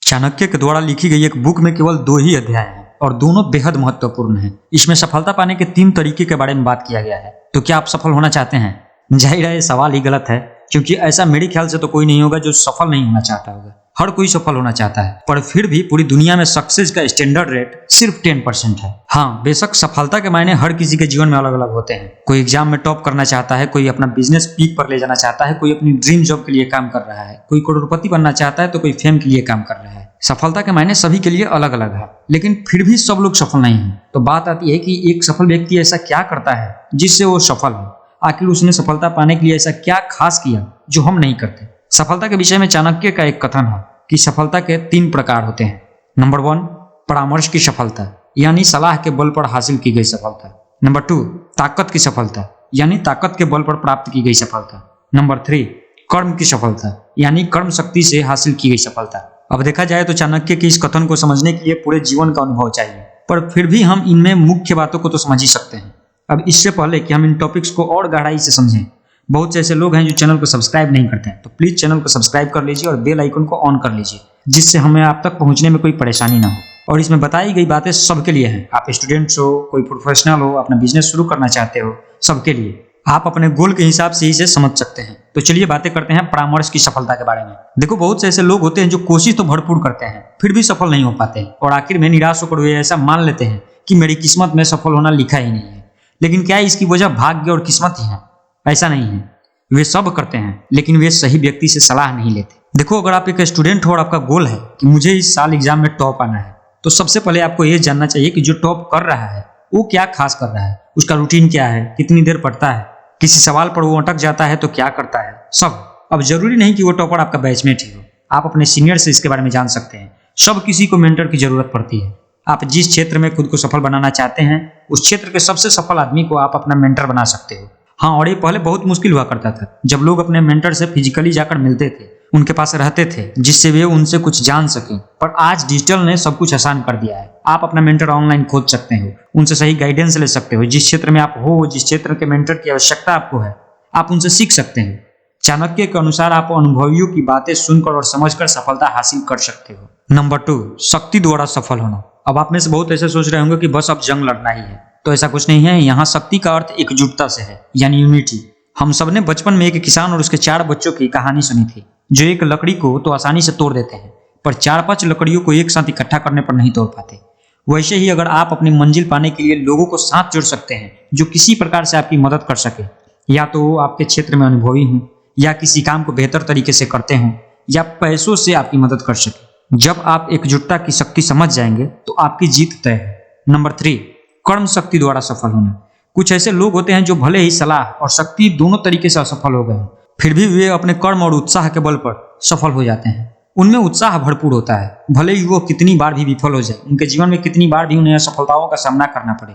चाणक्य के द्वारा लिखी गई एक बुक में केवल 2 ही अध्याय हैं और दोनों बेहद महत्वपूर्ण हैं। इसमें सफलता पाने के 3 तरीके के बारे में बात किया गया है। तो क्या आप सफल होना चाहते हैं? जाहिर है ये सवाल ही गलत है, क्योंकि ऐसा मेरे ख्याल से तो कोई नहीं होगा जो सफल नहीं होना चाहता होगा। हर कोई सफल होना चाहता है, पर फिर भी पूरी दुनिया में सक्सेस का स्टैंडर्ड रेट सिर्फ 10% है। हाँ, बेशक सफलता के मायने हर किसी के जीवन में अलग अलग होते हैं। कोई एग्जाम में टॉप करना चाहता है, कोई अपना बिजनेस पीक पर ले जाना चाहता है, कोई अपनी ड्रीम जॉब के लिए काम कर रहा है, कोई करोड़पति बनना चाहता है, तो कोई फेम के लिए काम कर रहा है। सफलता के मायने सभी के लिए अलग अलग है, लेकिन फिर भी सब लोग सफल नहीं हैं। तो बात आती है कि एक सफल व्यक्ति ऐसा क्या करता है जिससे वो सफल हो। आखिर उसने सफलता पाने के लिए ऐसा क्या खास किया जो हम नहीं करते। सफलता के विषय में चाणक्य का एक कथन है कि सफलता के 3 प्रकार होते हैं। नंबर 1, परामर्श की सफलता, यानी सलाह के बल पर हासिल की गई सफलता। नंबर 2, ताकत की सफलता, यानी ताकत के बल पर प्राप्त की गई सफलता। नंबर 3, कर्म की सफलता, यानी कर्म शक्ति से हासिल की गई सफलता। अब देखा जाए तो चाणक्य के इस कथन को समझने के लिए पूरे जीवन का अनुभव चाहिए, पर फिर भी हम इनमें मुख्य बातों को तो समझ ही सकते हैं। अब इससे पहले कि हम इन टॉपिक्स को और गहराई से समझें, बहुत से ऐसे लोग हैं जो चैनल को सब्सक्राइब नहीं करते हैं, तो प्लीज चैनल को सब्सक्राइब कर लीजिए और बेल आइकन को ऑन कर लीजिए, जिससे हमें आप तक पहुंचने में कोई परेशानी ना हो। और इसमें बताई गई बातें सबके लिए हैं। आप स्टूडेंट्स हो, कोई प्रोफेशनल हो, अपना बिजनेस शुरू करना चाहते हो, सबके लिए। आप अपने गोल के हिसाब से इसे समझ सकते हैं। तो चलिए बातें करते हैं परामर्श की सफलता के बारे में। देखो, बहुत से ऐसे लोग होते हैं जो कोशिश तो भरपूर करते हैं, फिर भी सफल नहीं हो पाते हैं, और आखिर में निराश होकर वे ऐसा मान लेते हैं कि मेरी किस्मत में सफल होना लिखा ही नहीं है। लेकिन क्या इसकी वजह भाग्य और किस्मत ही है? ऐसा नहीं है। वे सब करते हैं, लेकिन वे सही व्यक्ति से सलाह नहीं लेते। देखो, अगर आप एक स्टूडेंट हो और आपका गोल है कि मुझे इस साल एग्जाम में टॉप आना है, तो सबसे पहले आपको यह जानना चाहिए कि जो टॉप कर रहा है वो क्या खास कर रहा है, उसका रूटीन क्या है, कितनी देर पढ़ता है, किसी सवाल पर वो अटक जाता है तो क्या करता है, सब। अब जरूरी नहीं कि वो टॉपर आपका बैचमेट ही हो, आप अपने सीनियर से इसके बारे में जान सकते हैं। सब किसी को मेंटर की जरूरत पड़ती है। आप जिस क्षेत्र में खुद को सफल बनाना चाहते हैं, उस क्षेत्र के सबसे सफल आदमी को आप अपना मेंटर बना सकते हो। हाँ, और ये पहले बहुत मुश्किल हुआ करता था, जब लोग अपने मेंटर से फिजिकली जाकर मिलते थे, उनके पास रहते थे, जिससे वे उनसे कुछ जान सके। पर आज डिजिटल ने सब कुछ आसान कर दिया है। आप अपना मेंटर ऑनलाइन खोज सकते हो, उनसे सही गाइडेंस ले सकते हो। जिस क्षेत्र में आप हो, जिस क्षेत्र के मेंटर की आवश्यकता आपको है, आप उनसे सीख सकते हो। चाणक्य के अनुसार आप अनुभवियों की बातें सुनकर और समझकर सफलता हासिल कर सकते हो। नंबर 2, शक्ति द्वारा सफल होना। अब आप में से बहुत ऐसे सोच रहे होंगे कि बस अब जंग लड़ना ही है, तो ऐसा कुछ नहीं है। यहाँ शक्ति का अर्थ एकजुटता से है, यानी यूनिटी। हम सबने बचपन में एक किसान और उसके 4 बच्चों की कहानी सुनी थी, जो एक लकड़ी को तो आसानी से तोड़ देते हैं, पर 4-5 लकड़ियों को एक साथ इकट्ठा करने पर नहीं तोड़ पाते। वैसे ही अगर आप अपनी मंजिल पाने के लिए लोगों को साथ जोड़ सकते हैं जो किसी प्रकार से आपकी मदद कर सके, या तो वो आपके क्षेत्र में अनुभवी हों, या किसी काम को बेहतर तरीके से करते हों, या पैसों से आपकी मदद कर सके, जब आप एकजुटता की शक्ति समझ जाएंगे तो आपकी जीत तय है। नंबर 3, कर्म शक्ति द्वारा सफल होना। कुछ ऐसे लोग होते हैं जो भले ही सलाह और शक्ति दोनों तरीके से असफल हो गए, फिर भी वे अपने कर्म और उत्साह के बल पर सफल हो जाते हैं। उनमें उत्साह भरपूर होता है, भले ही वो कितनी बार भी विफल हो जाए, उनके जीवन में कितनी बार भी उन्हें असफलताओं का सामना करना पड़े,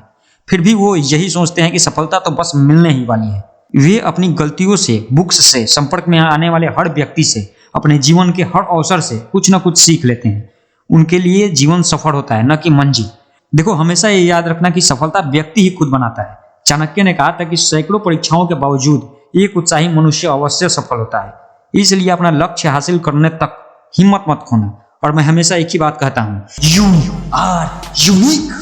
फिर भी वो यही सोचते हैं कि सफलता तो बस मिलने ही वाली है। वे अपनी गलतियों से, बुक्स से, संपर्क में आने वाले हर व्यक्ति से, अपने जीवन के हर अवसर से कुछ न कुछ सीख लेते हैं। उनके लिए जीवन सफल होता है, न कि मंजिल। देखो, हमेशा ये याद रखना कि सफलता व्यक्ति ही खुद बनाता है। चाणक्य ने कहा था कि सैकड़ों परीक्षाओं के बावजूद एक उत्साही मनुष्य अवश्य सफल होता है। इसलिए अपना लक्ष्य हासिल करने तक हिम्मत मत खोना। और मैं हमेशा एक ही बात कहता हूँ, यू आर यूनिक।